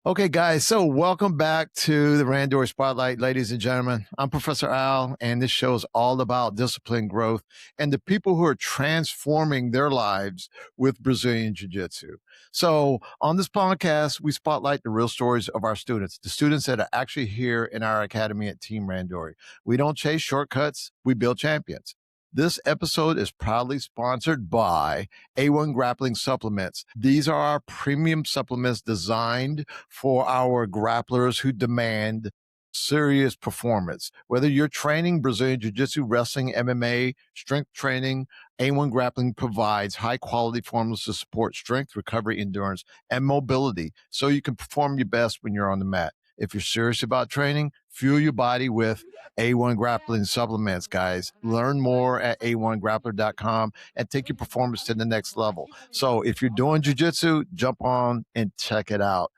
Okay, guys, so welcome back to the Randori Spotlight, ladies and gentlemen. I'm Professor Al, and this show is all about discipline growth and the people who are transforming their lives with Brazilian Jiu-Jitsu. So on this podcast, we spotlight the real stories of our students, the students that are actually here in our academy at Team Randori. We don't chase shortcuts, we build champions. This episode is proudly sponsored by A1 Grappling Supplements. These are our premium supplements designed for our grapplers who demand serious performance. Whether you're training Brazilian Jiu-Jitsu, wrestling, MMA, strength training, A1 Grappling provides high-quality formulas to support strength, recovery, endurance, and mobility so you can perform your best when you're on the mat. If you're serious about training, fuel your body with A1 Grappling Supplements, guys. Learn more at a1grappler.com and take your performance to the next level. So if you're doing jiu-jitsu, jump on and check it out.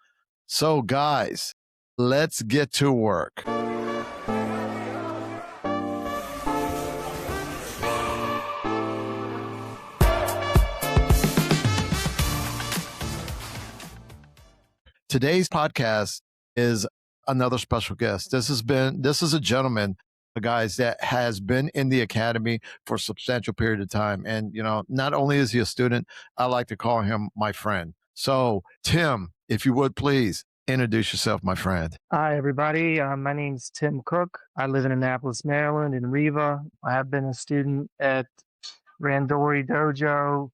So guys, let's get to work. Today's podcast is another special guest. This is a gentleman, guys, that has been in the academy for a substantial period of time. And, not only is he a student, I like to call him my friend. So Tim, if you would please introduce yourself, my friend. Hi, everybody. My name's Tim Cook. I live in Annapolis, Maryland, in Riva. I have been a student at Randori Dojo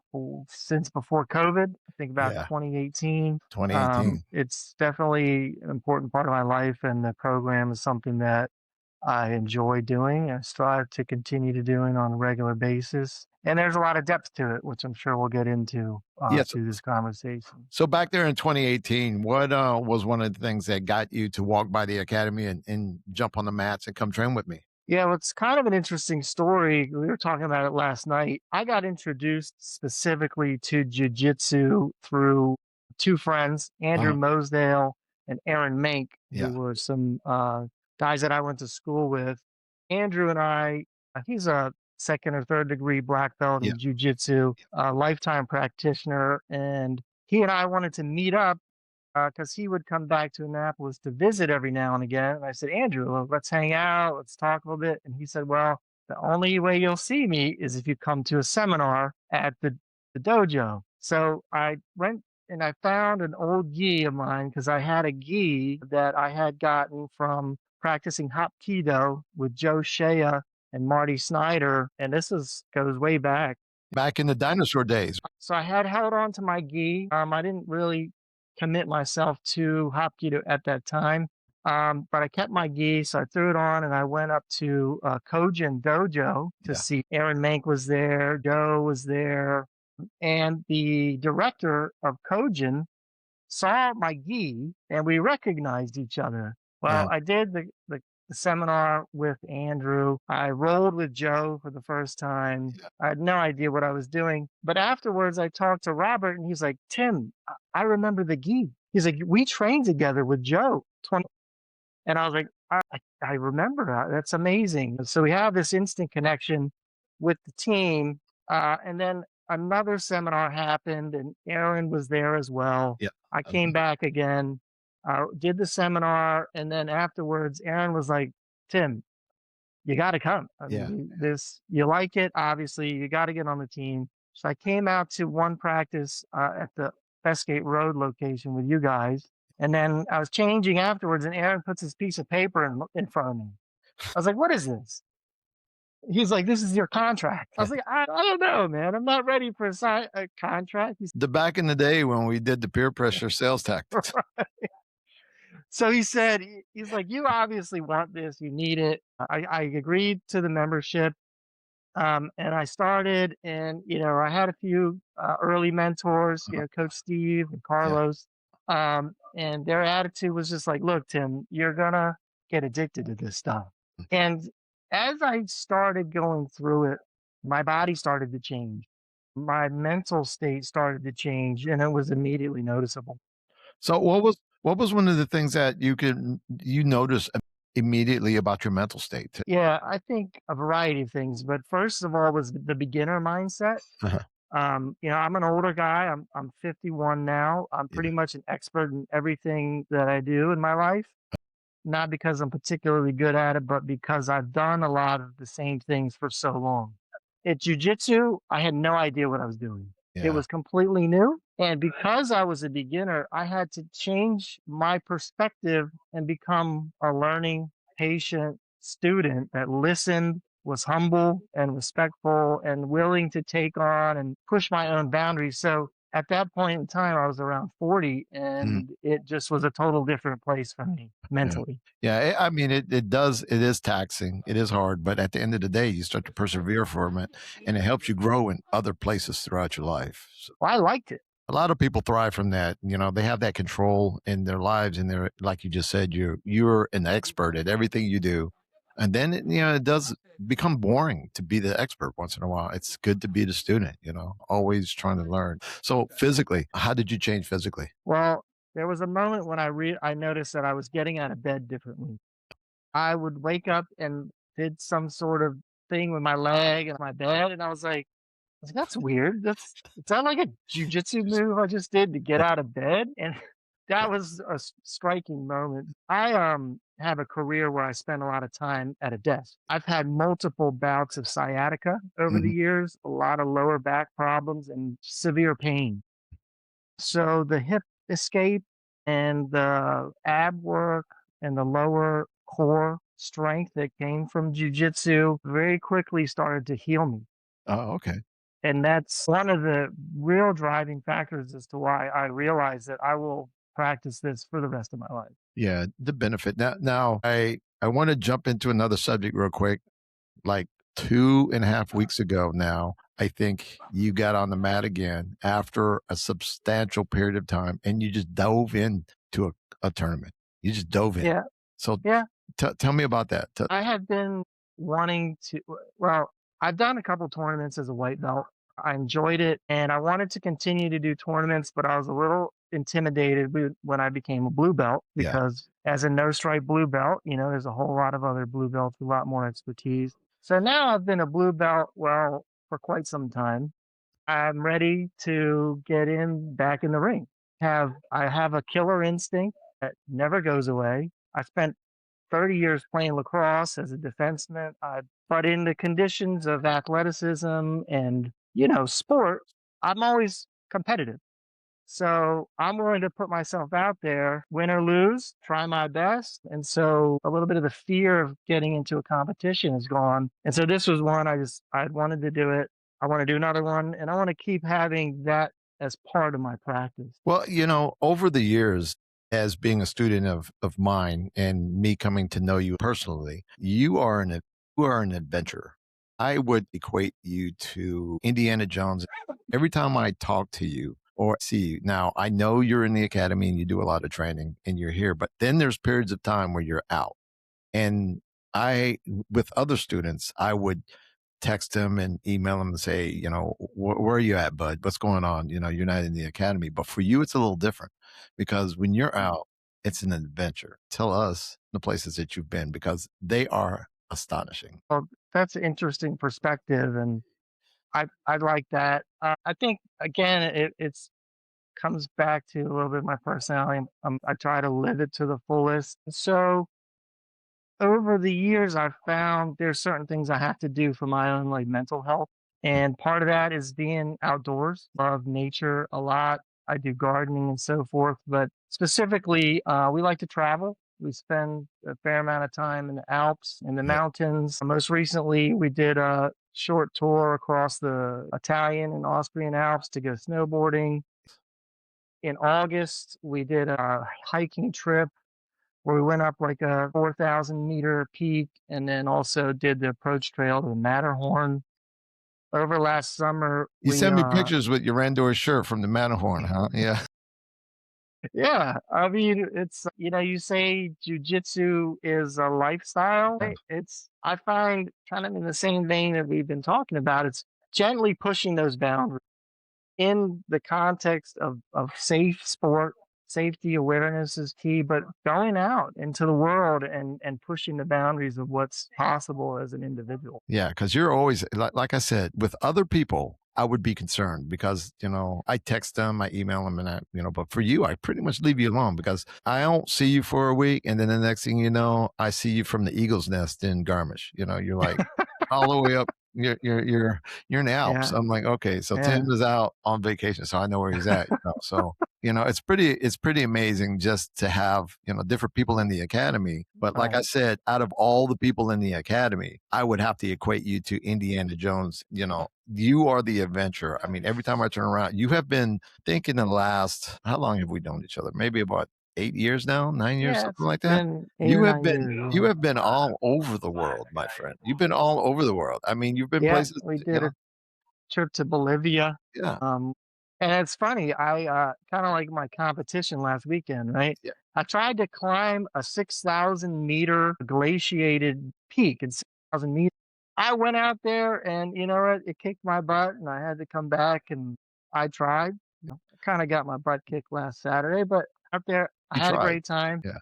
since before COVID, I think about 2018. 2018. It's definitely an important part of my life, and the program is something that I enjoy doing. I strive to continue to doing on a regular basis. And there's a lot of depth to it, which I'm sure we'll get into through this conversation. So back there in 2018, what was one of the things that got you to walk by the academy and jump on the mats and come train with me? Yeah, well, it's kind of an interesting story. We were talking about it last night. I got introduced specifically to jiu-jitsu through two friends, Andrew Mosedale and Aaron Mank, who were some guys that I went to school with. Andrew and I, he's a second or third degree black belt in jiu-jitsu, a lifetime practitioner, and he and I wanted to meet up because he would come back to Annapolis to visit every now and again. And I said, Andrew, well, let's hang out, let's talk a little bit. And he said, well, the only way you'll see me is if you come to a seminar at the dojo. So I went and I found an old gi of mine because I had a gi that I had gotten from practicing Hapkido with Joe Shea and Marty Snyder. And goes way back. Back in the dinosaur days. So I had held on to my gi. I didn't really commit myself to Hapkido at that time. But I kept my gi, so I threw it on and I went up to Kojin Dojo to see Aaron Mank was there, Joe was there, and the director of Kojin saw my gi and we recognized each other. Well, I did the seminar with Andrew. I rolled with Joe for the first time. I had no idea what I was doing. But afterwards, I talked to Robert, and he's like, Tim, I remember the gi. He's like, we trained together with Joe. And I was like, I remember that. That's amazing. So we have this instant connection with the team. And then another seminar happened, and Aaron was there as well. I came back again. Did the seminar, and then afterwards, Aaron was like, Tim, you got to come. You like it, obviously, you got to get on the team. So I came out to one practice at the Westgate Road location with you guys, and then I was changing afterwards, and Aaron puts this piece of paper in front of me. I was like, what is this? He's like, this is your contract. I was like, I don't know, man. I'm not ready for a contract. Back in the day when we did the peer pressure sales tactics. So he said, he's like, you obviously want this, you need it. I agreed to the membership. And I started, and, I had a few early mentors, Coach Steve and Carlos. And their attitude was just like, look, Tim, you're going to get addicted to this stuff. And as I started going through it, my body started to change. My mental state started to change, and it was immediately noticeable. So what was one of the things that you noticed immediately about your mental state? Yeah, I think a variety of things, but first of all was the beginner mindset. I'm an older guy. I'm 51 now. I'm Yeah. pretty much an expert in everything that I do in my life. Not because I'm particularly good at it, but because I've done a lot of the same things for so long. At jujitsu, I had no idea what I was doing. It Yeah. was completely new. And because I was a beginner, I had to change my perspective and become a learning, patient student that listened, was humble and respectful and willing to take on and push my own boundaries. So at that point in time, I was around 40 Mhm. and it just was a total different place for me Yeah. mentally. Yeah. I mean, it is taxing. It is hard, but at the end of the day, you start to persevere from it and it helps you grow in other places throughout your life. So Well, I liked it. a lot of people thrive from that. They have that control in their lives and they're, like you just said, you're an expert at everything you do. And then it does become boring to be the expert once in a while. It's good to be the student, always trying to learn. So physically, how did you change physically? Well, there was a moment when I noticed that I was getting out of bed differently. I would wake up and did some sort of thing with my leg and my bed, and I was like, "That's weird. It sounded like a jujitsu move I just did to get Yeah. out of bed." And that was a striking moment. I have a career where I spend a lot of time at a desk. I've had multiple bouts of sciatica over the Mhm. years, a lot of lower back problems, and severe pain. So the hip escape and the ab work and the lower core strength that came from jujitsu very quickly started to heal me. Oh, okay. And that's one of the real driving factors as to why I realize that I will practice this for the rest of my life. Yeah, the benefit. Now I want to jump into another subject real quick. Like 2.5 weeks ago now, I think you got on the mat again after a substantial period of time and you just dove into a tournament. You just dove in. Yeah. So Yeah. tell me about that. I have been wanting to, well, I've done a couple tournaments as a white belt. I enjoyed it and I wanted to continue to do tournaments, but I was a little intimidated when I became a blue belt Yeah. because as a no stripe blue belt, there's a whole lot of other blue belts with a lot more expertise. So now I've been a blue belt, well, for quite some time. I'm ready to get in back in the ring. I have a killer instinct that never goes away. I spent 30 years playing lacrosse as a defenseman. But in the conditions of athleticism and, sport, I'm always competitive. So I'm willing to put myself out there, win or lose, try my best. And so a little bit of the fear of getting into a competition is gone. And so this was one I wanted to do it. I want to do another one and I want to keep having that as part of my practice. Well, over the years, as being a student of mine and me coming to know you personally, you are an adventurer. I would equate you to Indiana Jones. Every time I talk to you or see you, now I know you're in the academy and you do a lot of training and you're here, but then there's periods of time where you're out. And with other students, I would text him and email him and say, where are you at, bud? What's going on? You're not in the academy. But for you, it's a little different because when you're out, it's an adventure. Tell us the places that you've been because they are astonishing. Well, that's an interesting perspective. And I like that. I think, again, it's comes back to a little bit of my personality. I try to live it to the fullest. So over the years, I've found there's certain things I have to do for my own like mental health. And part of that is being outdoors, love nature a lot. I do gardening and so forth. But specifically, we like to travel. We spend a fair amount of time in the Alps, in the Yeah. mountains. Most recently, we did a short tour across the Italian and Austrian Alps to go snowboarding. In August, we did a hiking trip where we went up like a 4,000-meter peak and then also did the approach trail to the Matterhorn. Over last summer, You send me pictures with your Randor shirt from the Matterhorn, huh? Yeah. yeah, I mean, it's, you say jujitsu is a lifestyle. I find kind of in the same vein that we've been talking about, it's gently pushing those boundaries in the context of safe sport. Safety awareness is key, but going out into the world and pushing the boundaries of what's possible as an individual. Yeah. Cause you're always, like I said, with other people, I would be concerned because, I text them, I email them, and but for you, I pretty much leave you alone because I don't see you for a week. And then the next thing you know, I see you from the Eagle's Nest in Garmisch. You're like all the way up. You're in the Alps. Yeah, I'm like, okay, so Tim yeah, is out on vacation, so I know where he's at. So it's pretty amazing just to have different people in the academy. But like I right. said, out of all the people in the academy, I would have to equate you to Indiana Jones. You are the adventure. I mean, every time I turn around, you have been thinking the last, how long have we known each other? Maybe about 8 years now, 9 years, Yeah, something it's like that. been eight You or have nine been years. you Yeah, have been all over the world, my friend. You've been all over the world. I mean, you've been yeah. places, We did a trip to Bolivia. yeah, Um, and it's funny. I kind of like my competition last weekend, right? yeah, I tried to climb a 6,000-meter glaciated peak in 6,000 meters. I went out there, and you know what? It kicked my butt, and I had to come back. And I tried. I kind of got my butt kicked last Saturday, but out there, I you had a tried. great time. Yeah,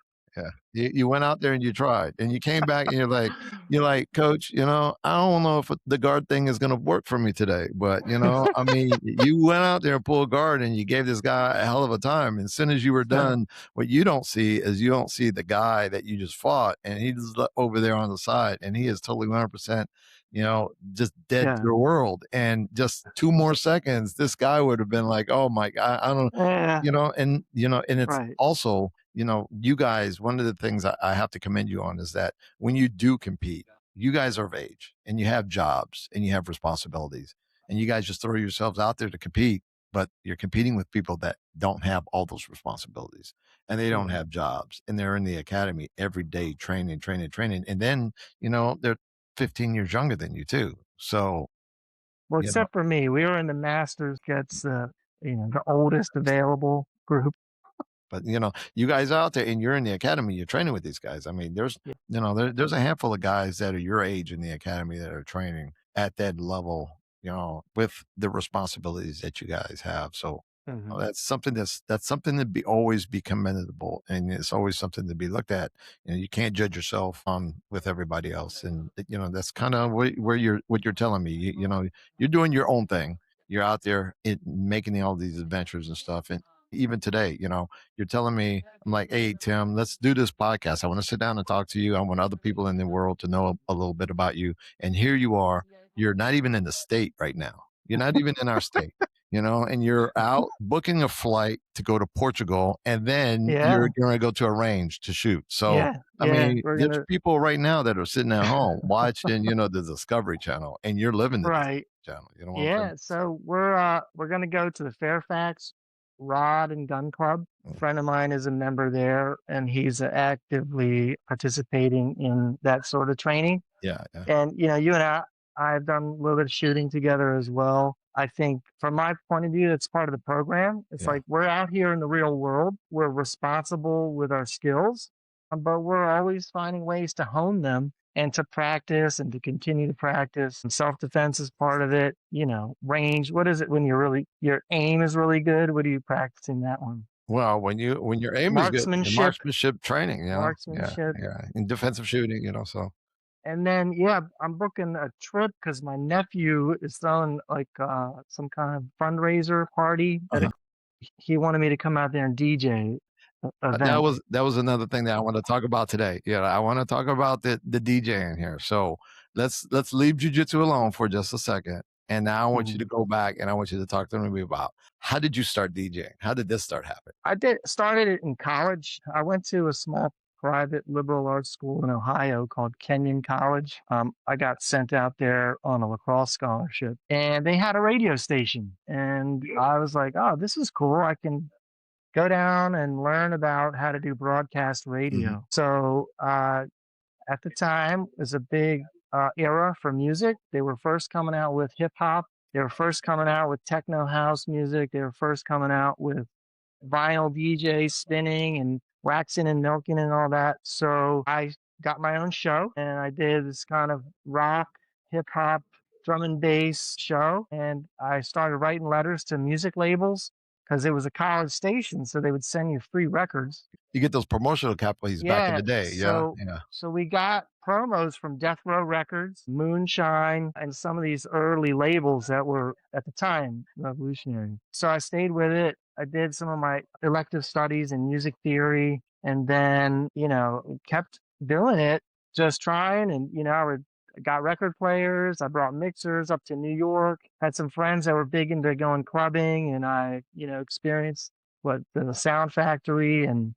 yeah. You went out there and you tried, and you came back and you're like, "Coach, I don't know if the guard thing is gonna work for me today." But, I mean, you went out there and pulled guard and you gave this guy a hell of a time, and as soon as you were done, what you don't see is you don't see the guy that you just fought, and he's over there on the side, and he is totally 100%, just dead to Yeah, the world, and just 2 more seconds, this guy would have been like, "Oh my god," I don't yeah, and it's right. also, you guys, one of the things I have to commend you on is that when you do compete, you guys are of age and you have jobs and you have responsibilities, and you guys just throw yourselves out there to compete, but you're competing with people that don't have all those responsibilities, and they don't Mhm. have jobs, and they're in the academy every day training, training, training. And then, they're 15 years younger than you too. So, Well, you know, except for me, we were in the Masters. Gets the oldest available group. but you guys out there and you're in the academy, you're training with these guys. I mean, Yeah. there's a handful of guys that are your age in the academy that are training at that level, with the responsibilities that you guys have. So Mhm. that's something to be always be commendable, and it's always something to be looked at. You can't judge yourself on with everybody else, and that's kind of where what you're telling me. You're doing your own thing. You're out there making all these adventures and stuff, and even today, you're telling me, I'm like, hey, Tim, let's do this podcast. I want to sit down and talk to you. I want other people in the world to know a little bit about you. And here you are. You're not even in the state right now. You're not even in our state, and you're out booking a flight to go to Portugal. And then you're Yeah, going to go to a range to shoot. So, yeah, I yeah. mean, We're there's gonna people right now that are sitting at home watching, the Discovery Channel, and you're living the Discovery right. Channel. You know what I'm saying? Yeah. So we're gonna go to the Fairfax Rod and Gun Club. A Mm, friend of mine is a member there, and he's actively participating in that sort of training. yeah, yeah, And you and I've done a little bit of shooting together as well. I think from my point of view, it's part of the program. It's yeah. like we're out here in the real world. We're responsible with our skills, but we're always finding ways to hone them and to practice and to continue to practice. And self-defense is part of it. Range. What is it when your aim is really good? What are you practicing that one? Well, when your aim is good, the Marksmanship, marksmanship training, yeah, marksmanship. yeah, in defensive shooting, so And then, yeah, I'm booking a trip because my nephew is throwing like some kind of fundraiser party uh-huh. he wanted me to come out there and DJ That event. was another thing that I want to talk about today. Yeah, I want to talk about the DJing here. So let's leave jujitsu alone for just a second, and now I want you to Mhm. go back and I want you to talk to me about how did you start DJing? How did this start happening? I did started it in college. I went to a small private liberal arts school in Ohio called Kenyon College. I got sent out there on a lacrosse scholarship, and they had a radio station, and I was like, "Oh, this is cool. I can go down and learn about how to do broadcast Mhm. radio." So at the time, it was a big era for music. They were first coming out with hip hop. They were first coming out with techno house music. They were first coming out with vinyl DJ spinning and waxing and milking and all that. So I got my own show, and I did this kind of rock, hip hop, drum and bass show. And I started writing letters to music labels because it was a college station, so they would send you free records. You get those promotional copies back in Yeah, the day. Yeah, so yeah. so we got promos from Death Row Records, Moonshine, and some of these early labels that were at the time revolutionary. So I stayed with it. I did some of my elective studies in music theory, and then, kept doing it, just trying. And, I got record players. I brought mixers up to New York. Had some friends that were big into going clubbing, and I, experienced what the Sound Factory and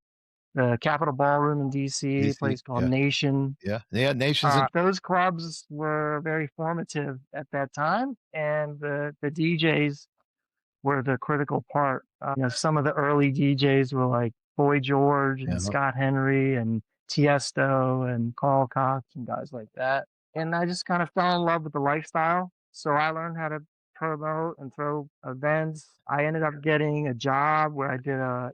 the Capitol Ballroom in DC, a DC, place called yeah, Nation. yeah, yeah. Nations and Those clubs were very formative at that time, and the DJs were the critical part. Some of the early DJs were like Boy George and yeah. Scott Henry and Tiesto and Carl Cox and guys like that. And I just kind of fell in love with the lifestyle. So I learned how to promote and throw events. I ended up getting a job where I did a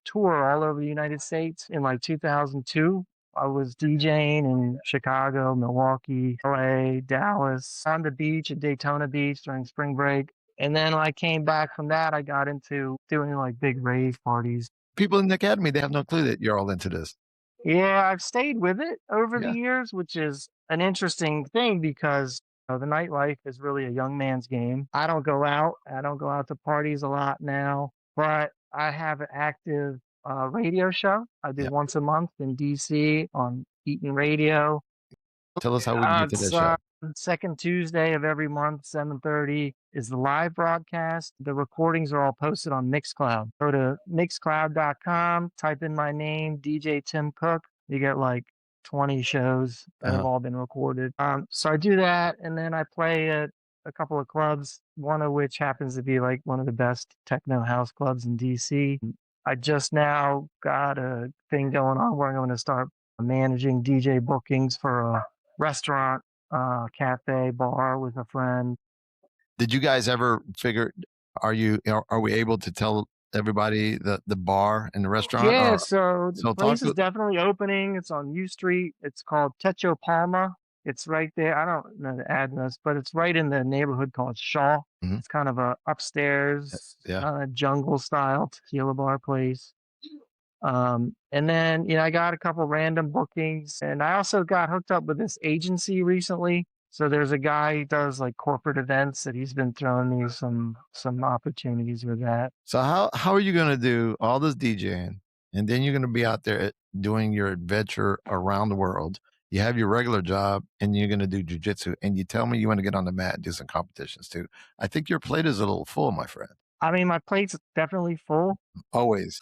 tour all over the United States in like 2002. I was DJing in Chicago, Milwaukee, LA, Dallas, on the beach at Daytona Beach during spring break. And then when I came back from that, I got into doing like big rave parties. people in the academy, they have no clue that you're all into this. Yeah, I've stayed with it over the Yeah. years, which is an interesting thing because the nightlife is really a young man's game. I don't go out. I don't go out to parties a lot now, but I have an active radio show. I do Yeah. once a month in DC on Eaton Radio. Tell us how we can get to It's that show. second Tuesday of every month, 7:30 is the live broadcast. The recordings are all posted on Mixcloud. Go to mixcloud.com, type in my name, DJ Tim Cook. You get like 20 shows that have all been recorded. So I do that, and then I play at a couple of clubs, one of which happens to be like one of the best techno house clubs in DC. I just now got a thing going on where I'm going to start managing DJ bookings for a restaurant, cafe, bar with a friend. Did you guys ever figure? Are we able to tell everybody the bar and the restaurant? Yeah, Or so the so talk place is to. definitely opening. It's on U Street. It's called Techo Palma. It's right there. I don't know the address, but it's right in the neighborhood called Shaw. Mhm. It's kind of a upstairs, Yeah. jungle style tequila bar place. And then, I got a couple random bookings, and I also got hooked up with this agency recently. So there's a guy who does like corporate events that he's been throwing me some opportunities with that. So how are you going to do all this DJing, and then you're going to be out there doing your adventure around the world? You have your regular job, and you're going to do jujitsu, and you tell me you want to get on the mat and do some competitions too. I think your plate is a little full, my friend. I mean, my plate's definitely full, Always.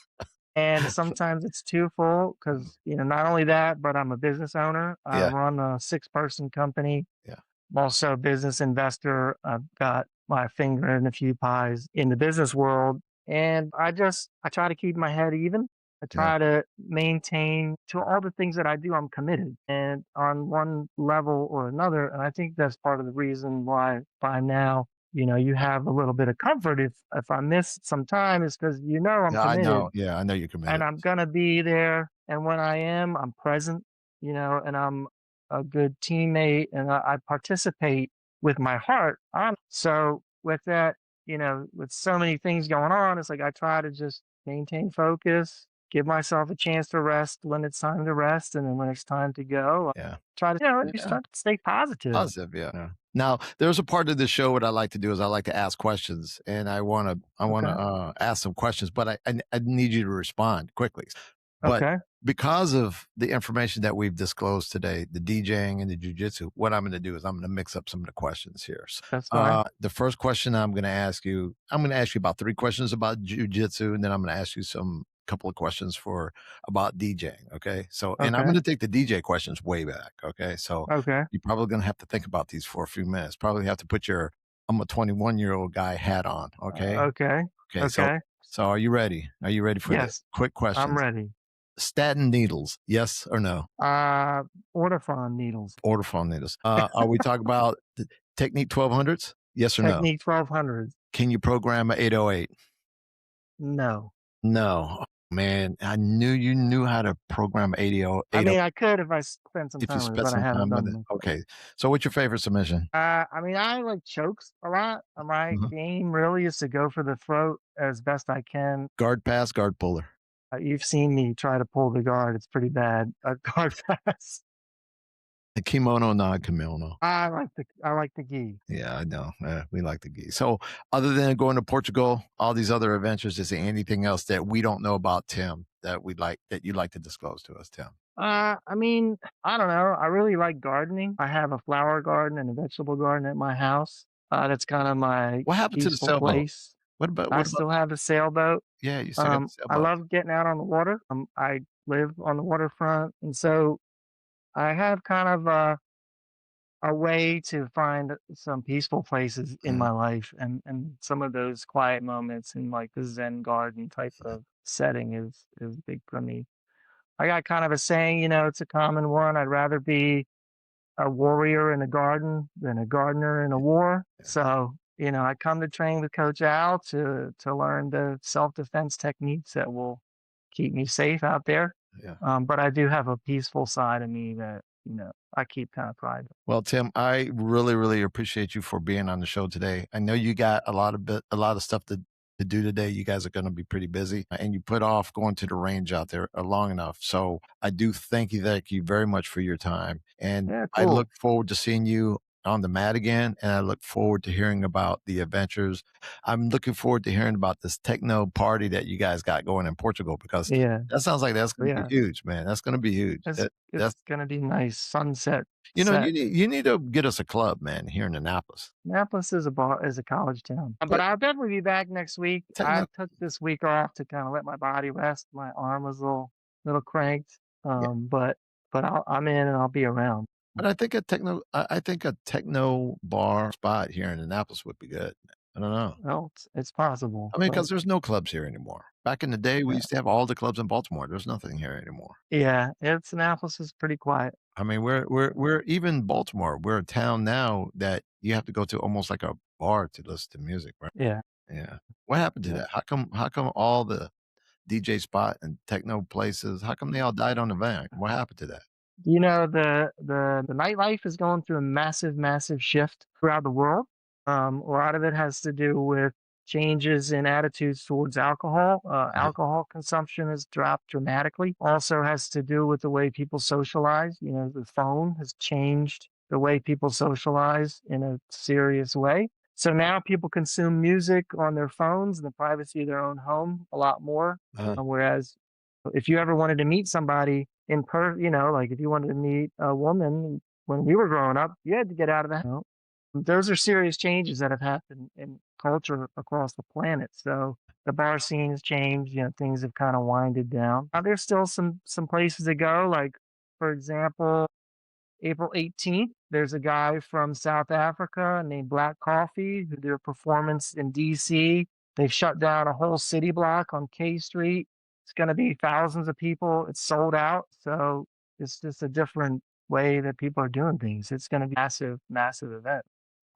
and sometimes it's too full because, not only that, but I'm a business owner. I Yeah. run a 6-person company. Yeah. I'm also a business investor. I've got my finger in a few pies in the business world. And I try to keep my head even. I Yeah. try to maintain to all the things that I do, I'm committed and on one level or another. And I think that's part of the reason why by now, you have a little bit of comfort. If I miss some time, it's because I'm Yeah, I committed know. Yeah, I know you're and committed. I'm gonna be there. And when I am, I'm present, and I'm a good teammate and I participate with my heart. So with that, with so many things going on, it's like I try to just maintain focus, give myself a chance to rest when it's time to rest, and then when it's time to go, Yeah. try to just Yeah. try to stay positive. Positive, yeah. Yeah. Now, there's a part of the show what I like to do is I like to ask questions, and I wanna Okay. ask some questions, but I need you to respond quickly. But Okay. because of the information that we've disclosed today, the DJing and the jujitsu, what I'm going to do is I'm going to mix up some of the questions here. That's fine. The first question I'm going to ask you about 3 questions about jujitsu, and then I'm going to ask you some couple of questions about DJing. Okay, so and I'm Okay. going to take the DJ questions way back. Okay, so Okay. you're probably going to have to think about these for a few minutes. Probably have to put your I'm a 21-year-old guy hat on. Okay, Okay. okay, so Okay. so are you ready? Are you ready for this? Yes, Quick I'm questions. ready. Statin needles, yes or no? Ortofon needles. Order needles. Are we talking about the Technique 1200s? Yes or no? Technique 1200. Can you program a 808? No. No. Man, I knew you knew how to program 80 I 80 mean, I could if I spent some if you time with it, spent but I some haven't time with done it. it myself. Okay. So what's your favorite submission? I mean, I like chokes a lot. My Mhm. game really is to go for the throat as best I can. Guard pass, guard puller. You've seen me try to pull the guard. It's pretty bad. Guard pass. The kimono, non-kimono. I like the gi. Yeah, I know. We like the geese. So, other than going to Portugal, all these other adventures, is there anything else that we don't know about Tim that we'd like that you'd like to disclose to us, Tim? I mean, I don't know. I really like gardening. I have a flower garden and a vegetable garden at my house. That's kind of my What happened to the peaceful sailboat? place. I What about? still have a sailboat. Yeah, you still got the I sailboat. love getting out on the water. I live on the waterfront, and so I have kind of a way to find some peaceful places in Mhm. my life, and some of those quiet moments in like the Zen garden type of setting is big for me. I got kind of a saying, it's a common one. I'd rather be a warrior in a garden than a gardener in a war. Yeah, So, I come to train with Coach Al to learn the self-defense techniques that will keep me safe out there. yeah. But I do have a peaceful side of me that, I keep kind of private. Well, Tim, I really, really appreciate you for being on the show today. I know you got a lot of stuff to do today. You guys are going to be pretty busy, and you put off going to the range out there long enough. So I do thank you very much for your time, and Yeah, I look cool. forward to seeing you on the mat again. And I look forward to hearing about the adventures. I'm looking forward to hearing about this techno party that you guys got going in Portugal because Yeah, that sounds like that's going to be yeah. huge, man. That's going to be huge. It's That's it's gonna be nice. Sunset you set. need to get us a club, man, here in Annapolis. Annapolis is a college town. But But I'll definitely be back next week. I techno took this week off to kind of let my body rest. My arm was a little cranked. yeah, But I'm in and I'll be around. but I think a techno bar spot here in Annapolis would be good. I don't know. Well, it's possible, I mean, but because there's no clubs here anymore. Back in the day, we yeah, used to have all the clubs in Baltimore. There's nothing here anymore. yeah. It's Annapolis is pretty quiet. I mean, we're even Baltimore. We're a town now that you have to go to almost like a bar to listen to music, right? Yeah, Yeah. What happened to yeah. that? How come all the DJ spot and techno places, how come they all died on the vine? What happened to that? The nightlife is going through a massive, massive shift throughout the world. A lot of it has to do with changes in attitudes towards alcohol. Yeah. Alcohol consumption has dropped dramatically. Also has to do with the way people socialize. The phone has changed the way people socialize in a serious way. So now people consume music on their phones in the privacy of their own home a lot more. Uh-huh. Whereas if you ever wanted to meet somebody like if you wanted to meet a woman when we were growing up, you had to get out of the house. Those are serious changes that have happened in culture across the planet. So the bar scene has changed, things have kind of winded down. There's still some places to go, like for example, April 18th, there's a guy from South Africa named Black Coffee who did a performance in DC. They've shut down a whole city block on K Street. It's going to be thousands of people. It's sold out. So it's just a different way that people are doing things. It's going to be a massive, massive event.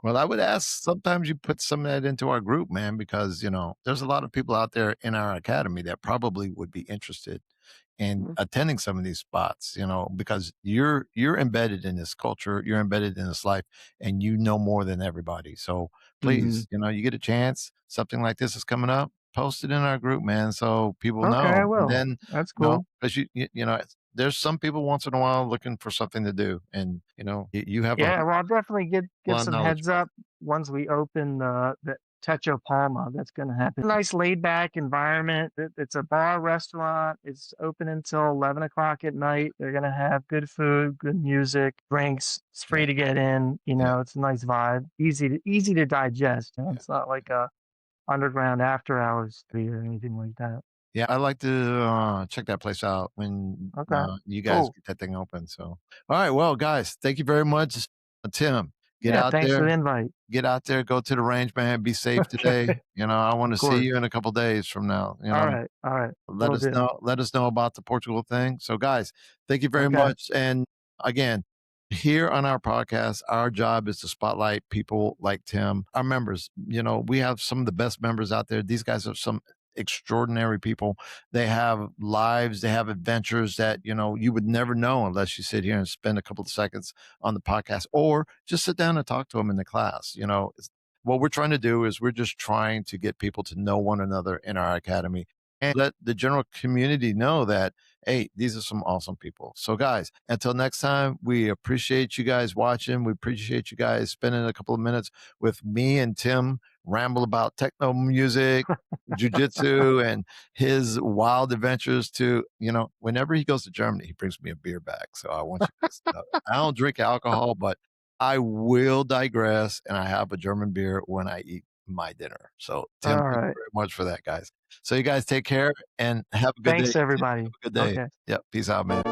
Well, I would ask sometimes you put some of that into our group, man, because, there's a lot of people out there in our academy that probably would be interested in Mhm. attending some of these spots, because you're embedded in this culture, you're embedded in this life, and you know more than everybody. So Mhm. please, you get a chance, something like this is coming up, post it in our group, man, so people Okay, I know. And will. then, That's cool. because there's some people once in a while looking for something to do, and you have a Yeah, well, I'll definitely give lot of some knowledge heads about up once we open the Techo Palma. That's going to happen. Nice laid back environment. It's a bar restaurant. It's open until 11 o'clock at night. They're going to have good food, good music, drinks. It's it. Yeah, free to get in. yeah, It's a nice vibe. Easy to digest. yeah. It's not like a underground after hours street or anything like that. Yeah, I like to, check that place out when, Okay, you guys cool. get that thing open, so alright, well, guys, thank you very much. Tim, get Yeah, out thanks for there the invite. go to the range, man, be safe today, Okay, I of wanna see course. you in a couple days from now, All right. Will do. let us know about the Portugal thing, so guys, thank you very Okay. much, and again, here on our podcast, our job is to spotlight people like Tim, our members, we have some of the best members out there, these guys are some extraordinary people. They have lives, they have adventures that, you would never know unless you sit here and spend a couple of seconds on the podcast or just sit down and talk to them in the class. What we're trying to do is we're just trying to get people to know one another in our academy and let the general community know that, hey, these are some awesome people. So, guys, until next time, we appreciate you guys watching. We appreciate you guys spending a couple of minutes with me and Tim ramble about techno music, jujitsu, and his wild adventures to, whenever he goes to Germany, he brings me a beer back. So I want you guys to know. I don't drink alcohol, but I will digress and I have a German beer when I eat my dinner. So Tim, All thank you right. very much for that, guys. So you guys take care and have a good day. Thanks, Have everybody. a good day. Okay. Yep. Peace out, man.